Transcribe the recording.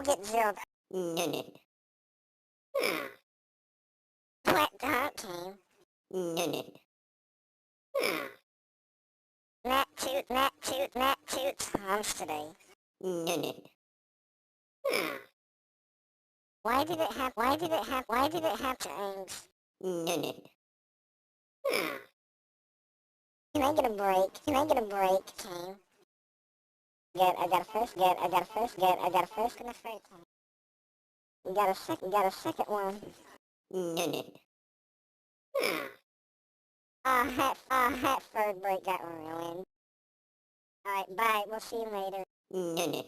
We'll get 0. No, no. Wet dog came. No, no. Nat toots Hans today. No, no. Why did it have James? No, no. Can I get a break? Kane? Good, I got a first, good, I got a first, good, I got a first and a first. You got a second one. No, no. Hatford break got ruined. Alright, bye, we'll see you later. No, no.